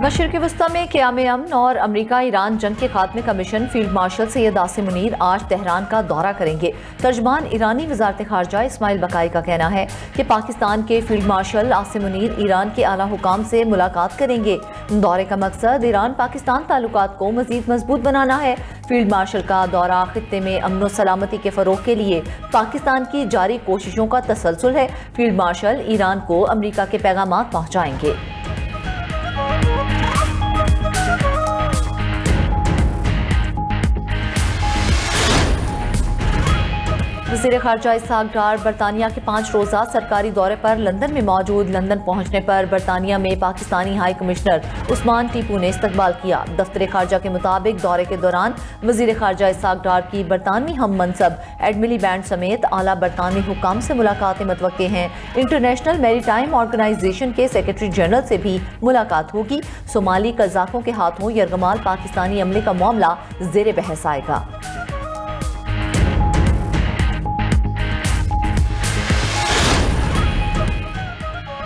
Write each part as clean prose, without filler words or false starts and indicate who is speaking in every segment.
Speaker 1: मशरिक़ वस्ता में क़याम अमन और अमरीका ईरान जंग के खात्मे का mission field marshal Syed Asim Munir आज तेहरान का दौरा करेंगे। तर्जमान ईरानी वज़ारत ख़ारजा इस्माइल बकाई का कहना है कि पाकिस्तान के field marshal Asim Munir Iran के आला हुकाम से मुलाकात करेंगे। दौरे का मकसद ईरान पाकिस्तान ताल्लुकात को मज़ीद मजबूत बनाना है। फील्ड मार्शल का दौरा खित्ते में अमन व सलामती के फ़रोग़ के लिए पाकिस्तान की जारी कोशिशों का तसलसल है। फील्ड मार्शल ईरान को अमरीका के पैगामात पहुँचाएंगे। वज़ीर ख़ारजा इसहाक़ डार बरतानिया के 5 रोज़ा सरकारी दौरे पर लंदन में मौजूद। लंदन पहुँचने पर बरतानिया में पाकिस्तानी हाई कमिश्नर उस्मान टीपू ने इस्तकबाल किया। दफ्तर ख़ारजा के मुताबिक दौरे के दौरान वज़ीर ख़ारजा इसहाक़ डार की बरतानवी हम मनसब एडमिली बैंड समेत आला बरतानवी हुकाम से मुलाकातें मुतवक्के हैं। इंटरनेशनल मैरीटाइम ऑर्गेनाइजेशन के सेक्रेटरी जनरल से भी मुलाकात होगी। सोमाली कज़ाकों के हाथों यरगमाल पाकिस्तानी अमले का मामला ज़ेर बहस आएगा।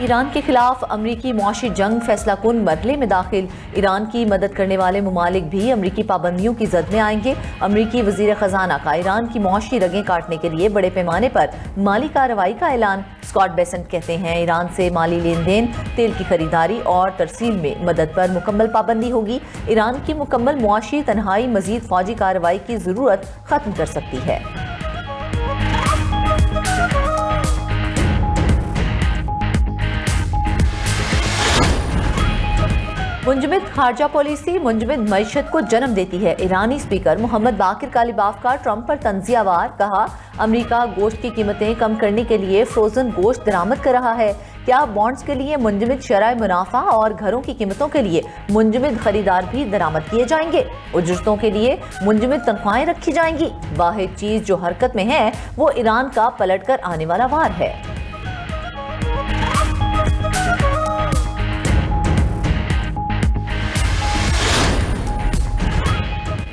Speaker 1: ईरान के खिलाफ अमरीकी मुआशी जंग फैसला कुन मरहले में दाखिल। ईरान की मदद करने वाले ममालिक भी अमरीकी पाबंदियों की जद में आएंगे। अमरीकी वजीर खजाना का ईरान की मुआशी रगें काटने के लिए बड़े पैमाने पर माली कार्रवाई का ऐलान। स्कॉट बेसेंट कहते हैं ईरान से माली लेन देन, तेल की खरीदारी और तरसील में मदद पर मुकम्मल पाबंदी होगी। ईरान की मुकम्मल मुआशी तन्हाई मजीद फौजी कार्रवाई की जरूरत खत्म कर सकती है। मुंजमद खारजा पॉलिसी मुंजमद मईशत को जन्म देती है। ईरानी स्पीकर मोहम्मद बाकिर कालिबाफ का ट्रंप पर तंजियावार। कहा, अमरीका गोश्त की कीमतें कम करने के लिए फ्रोजन गोश्त दरामद कर रहा है। क्या बॉन्ड्स के लिए मुंजमद शरह मुनाफा और घरों की कीमतों के लिए मुंजमद खरीदार भी दरामद किए जाएंगे? उजरतों के लिए मुंजमद तनख्वाहें रखी जाएंगी। वाहिद चीज जो हरकत में है वो ईरान का पलट कर आने वाला वार है।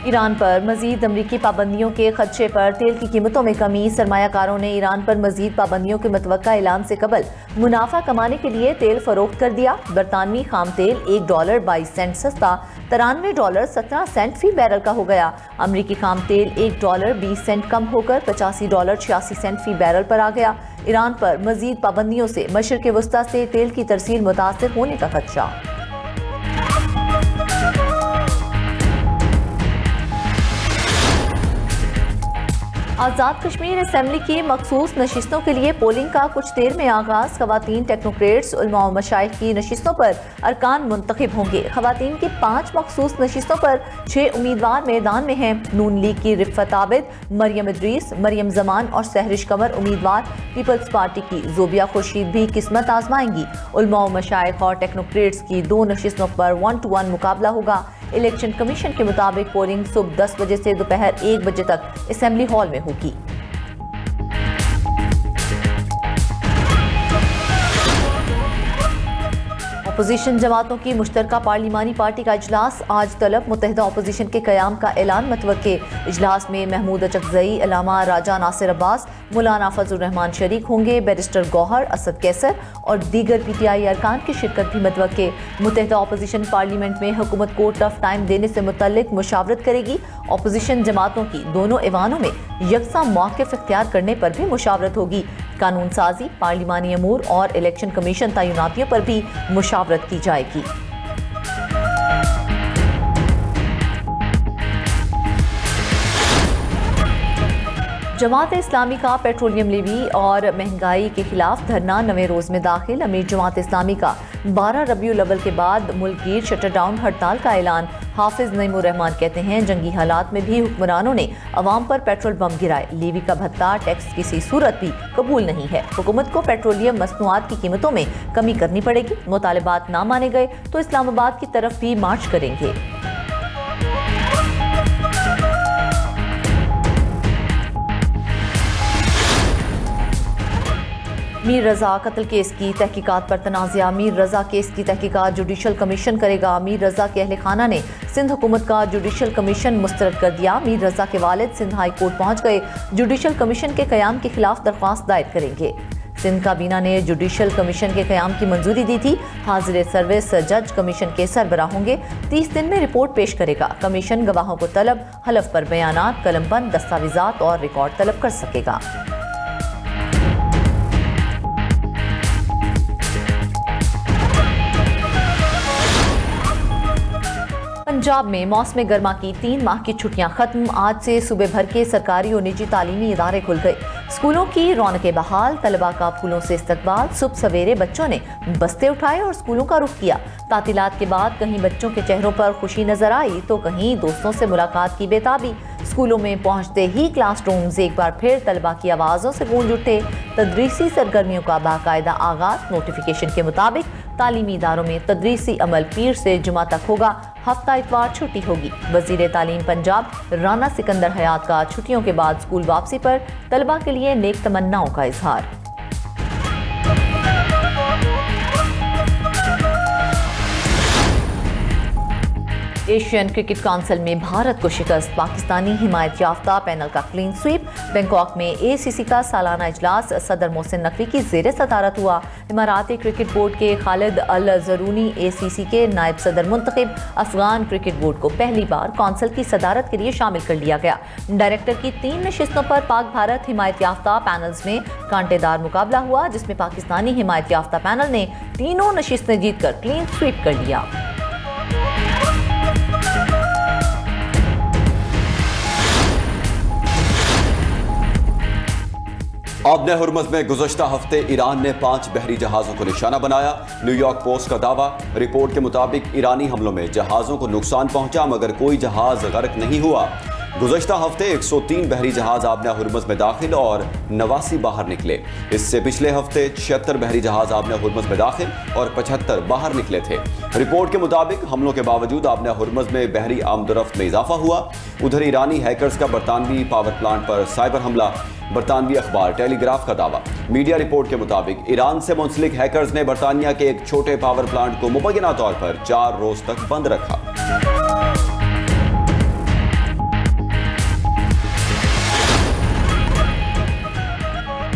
Speaker 1: ईरान पर मजीद अमरीकी पाबंदियों के खदशे पर तेल की कीमतों में कमी। सरमायाकारों ने ईरान पर मजीद पाबंदियों के मुतवक्का ऐलान से कबल मुनाफा कमाने के लिए तेल फरोख्त कर दिया। बरतानवी खाम तेल $1.22 सस्ता $93.17 फी बैरल का हो गया। अमरीकी खाम तेल $1.20 कम होकर $85.86 फी बैरल पर आ गया। ईरान पर मजीद पाबंदियों से मशरिक़ वस्ता से तेल की तरसील मुतासिर होने का खदशा। आज़ाद कश्मीर असेंबली की मखसूस नशिस्तों के लिए पोलिंग का कुछ देर में आगाज। खवातीन टेक्नोक्रेट्स उलमा व मशाइख की नशिस्तों पर अरकान मुंतखब होंगे। खवातीन की 5 मखसूस नशिस्तों पर 6 उम्मीदवार मैदान में हैं। नून लीग की रिफ़त आबिद, मरियम इद्रीस, मरियम जमान और सहरिश कमर उम्मीदवार। पीपल्स पार्टी की जोबिया खुर्शीद भी किस्मत आजमाएंगी। उलमा व मशाइख और टेक्नोक्रेट्स की 2 नशिस्तों पर 1-to-1 मुकाबला होगा। इलेक्शन कमीशन के मुताबिक पोलिंग सुबह 10 बजे से दोपहर 1 बजे तक असेंबली हॉल में होगी। अपोजिशन जमातों की मुश्तरका पार्लिमानी पार्टी का इजलास आज तलब। मुत्तहिदा अपोजिशन के क़याम का ऐलान मतवक्के। इजलास में महमूद अचकज़ई, अलामा राजा नासिर अब्बास, मौलाना फजल रहमान शरीक होंगे। बैरिस्टर गौहर, असद कैसर और दीगर PTI अरकान की शिरकत भी मतवक्के। मुत्तहिदा अपोजिशन पार्लियामेंट में हुकूमत को टफ टाइम देने से मुतल्लिक मुशावरत करेगी। अपोजिशन जमातों की दोनों ऐवानों में यकसा मौक़िफ़ इख्तियार करने पर भी मुशावरत होगी। कानून साजी, पार्लिमानी अमूर और इलेक्शन कमीशन तयनातियों पर भी मुशावरत की जाएगी। जमात इस्लामी का पेट्रोलियम लेवी और महंगाई के खिलाफ धरना 9वें रोज में दाखिल। अमीर जमात इस्लामी का 12 रबीउल अव्वल के बाद मुल्कगीर शटर डाउन हड़ताल का ऐलान। हाफिज नईमुर रहमान कहते हैं, जंगी हालात में भी हुक्मरानों ने अवाम पर पेट्रोल बम गिराए। लेवी का भत्ता टैक्स किसी सूरत भी कबूल नहीं है। हुकूमत को पेट्रोलियम मसनूआत की कीमतों में कमी करनी पड़ेगी। मुतालिबात ना माने गए तो इस्लामाबाद की तरफ भी मार्च करेंगे। मीर रजा कत्ल केस की तहकीकात पर तनाज़ा। मीर रजा केस की तहकीकात जुडिशल कमीशन करेगा। मीर रजा के अहले खाना ने सिंध हुकूमत का जुडिशल कमीशन मुस्तरद कर दिया। मीर रजा के वालिद सिंध हाई कोर्ट पहुँच गए। जुडिशल कमीशन के क़याम के खिलाफ दरख्वास्त दायर करेंगे। सिंध काबीना ने जुडिशल कमीशन के क़याम की मंजूरी दी थी। हाजिर सर्विस जज कमीशन के सरबराह होंगे। 30 दिन में रिपोर्ट पेश करेगा। कमीशन गवाहों को तलब, हलफ पर बयानात, कलमबंद दस्तावेजात और रिकॉर्ड तलब कर सकेगा। पंजाब में मौसम गर्मा की 3 माह की छुट्टियां खत्म। आज से सूबे भर के सरकारी और निजी तालीमी इदारे खुल गए। स्कूलों की रौनकें बहाल, तलबा का फूलों से इस्तकबाल। सुबह सवेरे बच्चों ने बस्ते उठाए और स्कूलों का रुख किया। तातीलात के बाद कहीं बच्चों के चेहरों पर खुशी नजर आई तो कहीं दोस्तों से मुलाकात की बेताबी। स्कूलों में पहुंचते ही क्लासरूम्स एक बार फिर तलबा की आवाज़ों से गूंज उठे। तदरीसी सरगर्मियों का बाकायदा आगाज। नोटिफिकेशन के मुताबिक तालीमी इदारों में तदरीसी अमल पीर से जुमा तक होगा। हफ्ता इतवार छुट्टी होगी। वजीर तालीम पंजाब राना सिकंदर हयात का छुट्टियों के बाद स्कूल वापसी पर तलबा के लिए नेक तमन्नाओं का इजहार। एशियन क्रिकेट काउंसिल में भारत को शिकस्त। पाकिस्तानी हिमायत याफ्ता पैनल का क्लीन स्वीप। बैंकॉक में एसीसी का सालाना इजलास सदर मोहसिन नकवी की ज़ेर सदारत हुआ। इमाराती क्रिकेट बोर्ड के खालिद अल ज़रूनी एसीसी के नायब सदर मुंतखब। अफगान क्रिकेट बोर्ड को पहली बार काउंसिल की सदारत के लिए शामिल कर लिया गया। डायरेक्टर की 3 नशिस्तों पर पाक भारत हिमायत याफ्ता पैनल्स में कांटेदार मुकाबला हुआ, जिसमें पाकिस्तानी हिमायत याफ्ता पैनल ने तीनों नशिस्तें जीतकर क्लीन स्वीप कर लिया।
Speaker 2: आबने हुर्मुज़ में गुज़श्ता हफ्ते ईरान ने 5 बहरी जहाज़ों को निशाना बनाया। न्यूयॉर्क पोस्ट का दावा। रिपोर्ट के मुताबिक ईरानी हमलों में जहाज़ों को नुकसान पहुंचा मगर कोई जहाज़ गर्क नहीं हुआ। गुज़श्ता हफ्ते 103 बहरी जहाज़ आबने हुर्मुज़ में दाखिल और 89 बाहर निकले। इससे पिछले हफ्ते 76 बहरी जहाज़ आबने हुर्मुज़ में दाखिल और 75 बाहर निकले थे। रिपोर्ट के मुताबिक हमलों के बावजूद आबने हुर्मुज़ में बहरी आमदोरफ्त में इजाफा हुआ। उधर ईरानी हैकर्स का बरतानवी पावर प्लांट पर साइबर हमला। बरतानवी अखबार टेलीग्राफ का दावा। मीडिया रिपोर्ट के मुताबिक ईरान से मुंसलिक हैकर्स ने बरतानिया के एक छोटे पावर प्लांट को मुबैना तौर पर 4 रोज तक बंद रखा।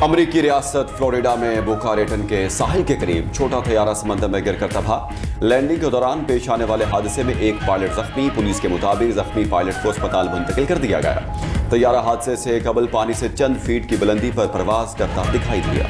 Speaker 2: अमरीकी रियासत फ्लोरिडा में बोका रेटन के साहिल के करीब छोटा तैयारा समंदर में गिरकर तबाह। लैंडिंग के दौरान पेश आने वाले हादसे में एक पायलट जख्मी। पुलिस के मुताबिक जख्मी पायलट को अस्पताल मुंतकिल कर दिया गया। तैयारा हादसे से कबल पानी से चंद फीट की बुलंदी पर परवाज करता दिखाई दिया।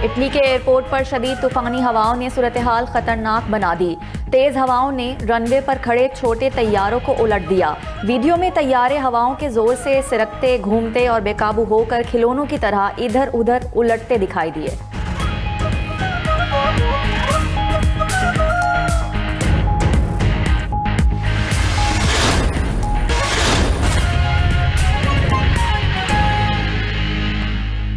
Speaker 3: इटली के एयरपोर्ट पर शदीद तूफानी हवाओं ने सूरत हाल खतरनाक बना दी। तेज हवाओं ने रनवे पर खड़े छोटे तैयारों को उलट दिया। वीडियो में तैयारे हवाओं के जोर से सिरकते, घूमते और बेकाबू होकर खिलौनों की तरह इधर उधर उलटते दिखाई दिए।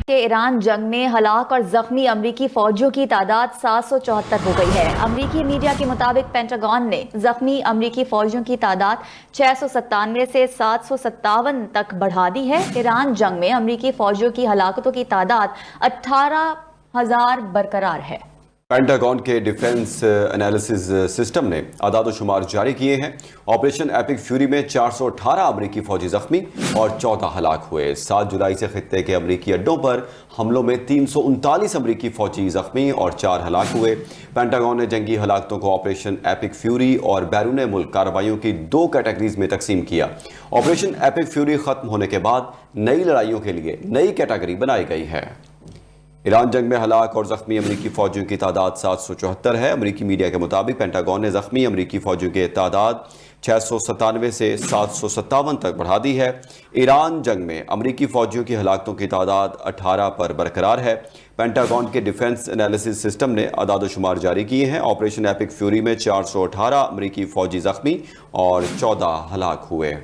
Speaker 3: के ईरान जंग में हलाक और जख्मी अमरीकी फौजियों की तादाद 774 हो गई है। अमरीकी मीडिया के मुताबिक पेंटागन ने जख्मी अमरीकी फौजियों की तादाद 697 से 757 तक बढ़ा दी है। ईरान जंग में अमरीकी फौजियों की हलाकतों की तादाद 18,000 बरकरार है।
Speaker 2: पेंटागन के डिफेंस एनालिसिस सिस्टम ने आदाद शुमार जारी किए हैं। ऑपरेशन एपिक फ्यूरी में 418 अमरीकी फौजी जख्मी और 14 हलाक हुए। 7 जुलाई से खित्ते के अमरीकी अड्डों पर हमलों में 339 अमरीकी फौजी जख्मी और 4 हलाक हुए। पेंटागन ने जंगी हलाकतों को ऑपरेशन एपिक फ्यूरी और बैरून मुल्क कार्रवाइयों की 2 कैटेगरीज में तकसीम किया। ऑपरेशन एपिक फ्यूरी खत्म होने के बाद नई लड़ाइयों के लिए नई कैटेगरी बनाई गई है। ईरान जंग में हलाक और जख्मी अमरीकी फौजियों की तादाद 774 है। अमरीकी मीडिया के मुताबिक पेंटागन ने जख्मी अमरीकी फौजियों की तादाद 697 से 757 तक बढ़ा दी है। ईरान जंग में अमरीकी फौजियों की हलाकतों की तादाद 18 पर बरकरार है। पेंटागन के डिफेंस एनालिसिस सिस्टम ने आदाद शुमार जारी किए हैं। ऑपरेशन एपिक फ्यूरी में 418 अमरीकी फौजी जख्मी और 14 हलाक हुए।